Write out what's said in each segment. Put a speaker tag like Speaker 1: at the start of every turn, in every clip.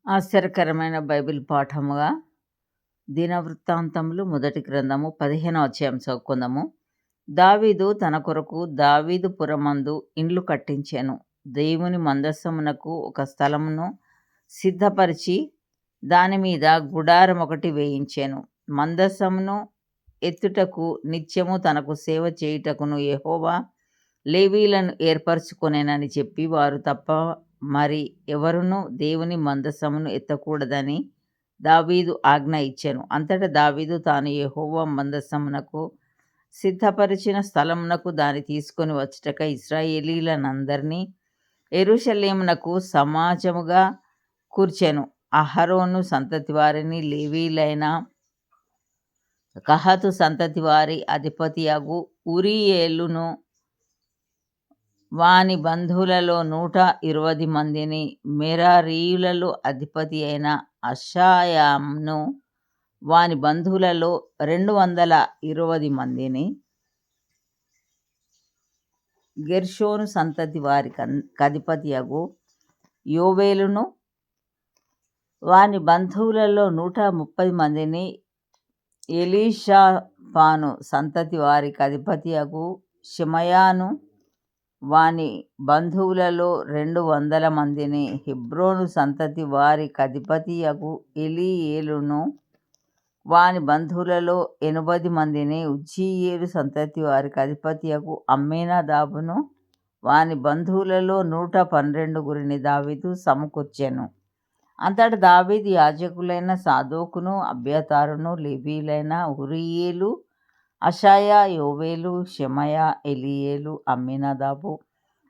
Speaker 1: ఆశ్చర్యకరమైన బైబిల్ పాఠముగా దినవృత్తాంతములు మొదటి గ్రంథము 15వ అధ్యాయం చదువుకుందాము. దావీదు తన కొరకు దావీదుపురమందు ఇండ్లు కట్టించెను. దేవుని మందసమునకు ఒక స్థలమును సిద్ధపరిచి దాని మీద గుడారం ఒకటి వేయించెను. మందసమును ఎత్తుటకు నిత్యము తనకు సేవ చేయుటకును యెహోవా లేవీలను ఏర్పరచుకొనెనని చెప్పి వారు తప్ప మరి ఎవరునూ దేవుని మందసమును ఎత్తకూడదని దావీదు ఆజ్ఞ ఇచ్చెను. అంతటా దావీదు తాను యెహోవా మందసమునకు సిద్ధపరిచిన స్థలమునకు దాన్ని తీసుకొని వచ్చుటకై ఇశ్రాయేలీయులనందరినీ యెరూషలేమునకు సమాజముగా కూర్చెను. అహరోను సంతతి వారిని, లేవీయులైన కహాతు సంతతి వారి అధిపతియగు ఊరీయేలును వాని బంధువులలో 120 మందిని, మెరారీయులలో అధిపతి అయిన అషాయాను వాని బంధువులలో 220 మందిని, గెర్షోను సంతతి వారి కధిపతియగు యోవేలును వాని బంధువులలో 130 మందిని, ఎలీషాపాను సంతతి వారి అధిపతియగు షెమయాను వాని బంధువులలో 200 మందిని, హెబ్రోను సంతతి వారి అధిపతియగు ఎలీయేలును వాని బంధువులలో 80 మందిని, ఉజ్జీయేలు సంతతి వారి అధిపతియగు అమ్మీనాదాబును వాని బంధువులలో 112 దావీదు సమకూర్చెను. అంతటా దావీదు యాజకులైన సాదోకును, అబ్యాతారును, లేవీయులైన ఊరీయేలు, అషాయా, యోవేలు, షెమయా, ఎలీయేలు, అమ్మీనాదాబు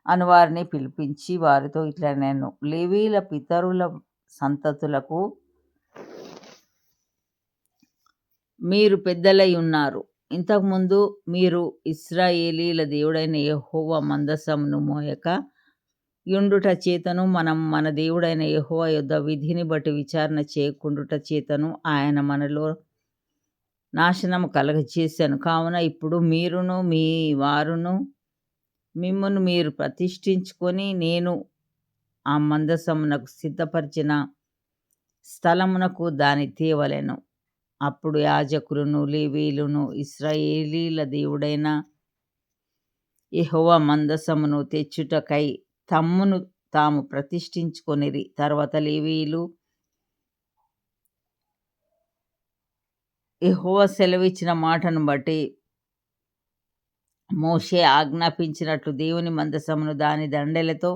Speaker 1: అనువారిని పిలిపించి వారితో ఇట్లనెను: లేవీయుల పితరుల సంతతులకు మీరు పెద్దలై ఉన్నారు. ఇంతకుముందు మీరు ఇశ్రాయేలీయుల దేవుడైన యెహోవా మందసమును మోయక యుండుట చేతను, మనం మన దేవుడైన యెహోవా యొద్ద విధిని బట్టి విచారణ చేయకుండుట చేతను ఆయన మనలో నాశనము కలగజేశాను. కావున ఇప్పుడు మీరును మీ వారును మిమ్మును మీరు ప్రతిష్ఠించుకొని నేను ఆ మందసమునకు సిద్ధపరిచిన స్థలమునకు దాని తేవలెను. అప్పుడు యాజకులను, లేవీయులను ఇశ్రాయేలీయుల దేవుడైన యెహోవా మందసమును తెచ్చుటకై తమ్మును తాము ప్రతిష్ఠించుకొనిరి. తర్వాత లేవీయులు యెహోవా సెలవిచ్చిన మాటను బట్టి మోషే ఆజ్ఞాపించినట్లు దేవుని మందసమును దాని దండెలతో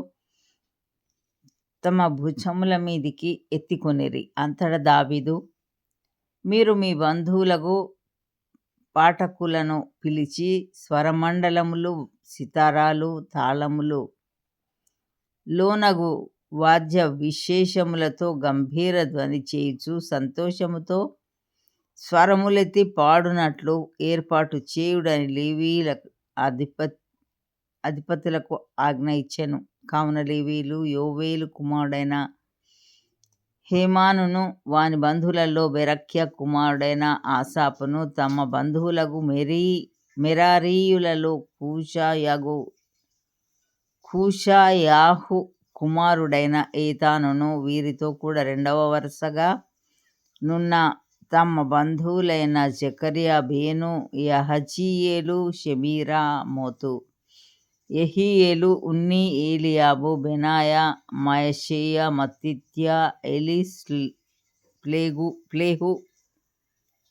Speaker 1: తమ భుజముల మీదికి ఎత్తికొనిరి. అంతటా దావీదు, మీరు మీ బంధువులకు పాఠకులను పిలిచి స్వరమండలములు, సితారాలు, తాళములు, లోనగు వాద్య విశేషములతో గంభీర ధ్వని చేయుచు సంతోషముతో స్వరములెత్తి పాడునట్లు ఏర్పాటు చేయుడని లేవీయుల అధిపతులకు ఆజ్ఞ ఇచ్చెను. కావున లేవీయులు యోవేలు కుమారుడైన హేమానును వాని బంధువులలో బెరక్యా కుమారుడైన ఆసాపును, తమ బంధువులకు మెరారీయులలో కూషాయాహు కుమారుడైన ఏతానును, వీరితో కూడా రెండవ వరుసగా నున్న తమ బంధువులైన జెకర్యా, బేను, యహజీయేలు, షెమీరామోతు, యెహీయేలు, ఉన్ని, ఏలీయాబు, బెనాయా, మయషేయా, మత్తిత్యా, ప్లేహు,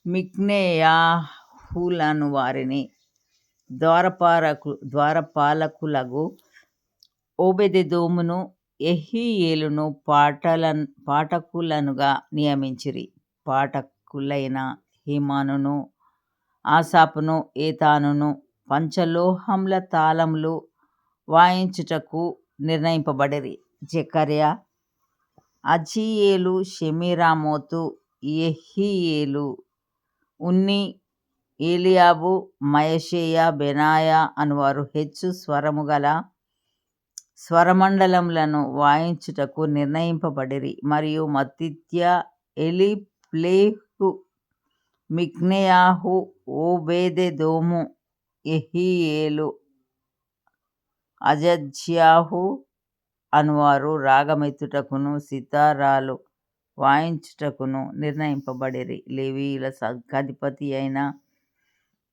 Speaker 1: మిక్నేయాహులను వారిని, ద్వారపాలకులగు ఓబెదెదోమును, యెహీయేలును పాఠకులనుగా నియమించిరి. పాఠకులైన హేమానును, ఆసాపును, ఏతానును పంచలోహముల తాళములు వాయించుటకు నిర్ణయింపబడిరి. జెకర్యా, అజీయేలు, షెమీరామోతు, యెహీయేలు, ఉన్ని, ఏలీయాబు, మయషేయా, బెనాయా అనువారు హెచ్చు స్వరము గల స్వరమండలములను వాయించుటకు నిర్ణయింపబడిరి. మరియు మత్తిత్యా, ఎలీప్లేహు, మిక్నేయాహు, ఓబెదెదోము, యెహీయేలు, అజజ్యాహు అనువారు రాగమెత్తుటకును, సితారాలు వాయించుటకును నిర్ణయింపబడిరి. లేవీయుల సంఘాధిపతి అయిన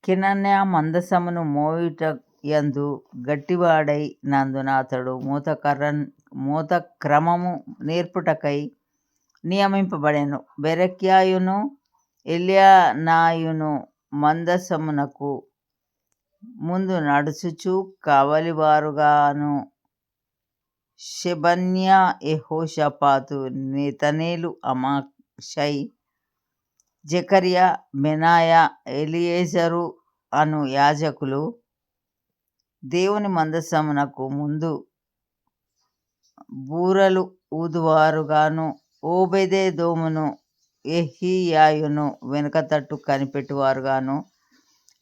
Speaker 1: కెనన్య మందసమును మోయుట యందు గట్టివాడై నందున అతడు మోతక్రమము నేర్పుటకై నియమింపబడెను. బెరక్యాయును ఎల్యానాయును మందసమునకు ముందు నడుచుచు కావలివారుగాను, షెబన్యా, యెహోషాపాతు, నెతనేలు, అమాషై, జెకర్యా, బెనాయా, ఎలియేజరు అను యాజకులు దేవుని మందసమునకు ముందు బూరలు ఊదువారుగాను, ఓబెదెదోమును యెహీయాయును వెనుక తట్టు కనిపెట్టువారుగాను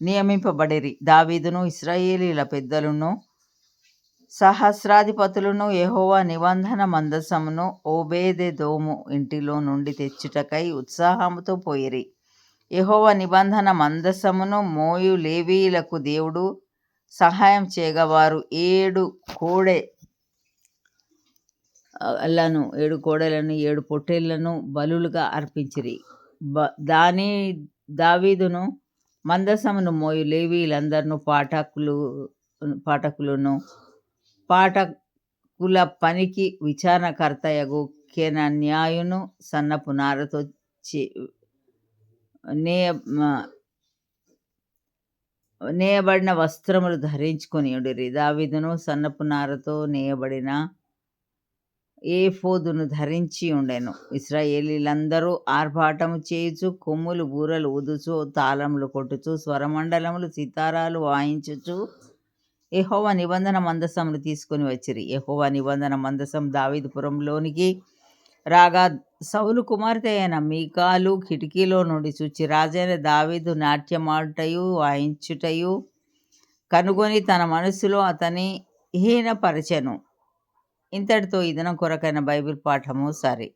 Speaker 1: నియమింపబడిరి. దావీదును ఇశ్రాయేలీయుల పెద్దలను సహస్రాధిపతులను యెహోవా నిబంధన మందసమును ఓబేదెదోము ఇంటిలో నుండి తెచ్చుటకై ఉత్సాహముతో పోయిరి. యెహోవా నిబంధన మందసమును మోయు లేవీయులకు దేవుడు సహాయం చేయగా వారు 7 కోడెలను 7 పొట్టేళ్లను బలులుగా అర్పించిరి. దావీదును మందసమును మోయు లేవీయులందరును పాటకుల పనికి విచారణకర్తయగు కెనన్యాయును సన్నపు నారతో నేయబడిన వస్త్రములు ధరించుకొనియుండిరి. దావీదును సన్నపు నారతో నేయబడిన ఏఫోదును ధరించి ఉండెను. ఇశ్రాయేలీయులందరూ ఆర్భాటము చేయుచు, కొమ్ములు, బూరలు ఊదుచు, తాళములు కొట్టుచు, స్వరమండలములు, సితారాలు వాయించుచు యెహోవా నిబంధన మందసమును తీసుకొని వచ్చిరి. యెహోవా నిబంధన మందసం దావీదుపురంలోనికి రాగా సౌలు కుమార్తె అయిన మీకాలు కిటికీలో నుండి చూచి, రాజైన దావీదు నాట్యమాడుటయు వాయించుటయు కనుగొని తన మనస్సులో అతని హీనపరచెను. ఇంతటితో ఈ దినం కొరకైన బైబిల్ పాఠము సరి.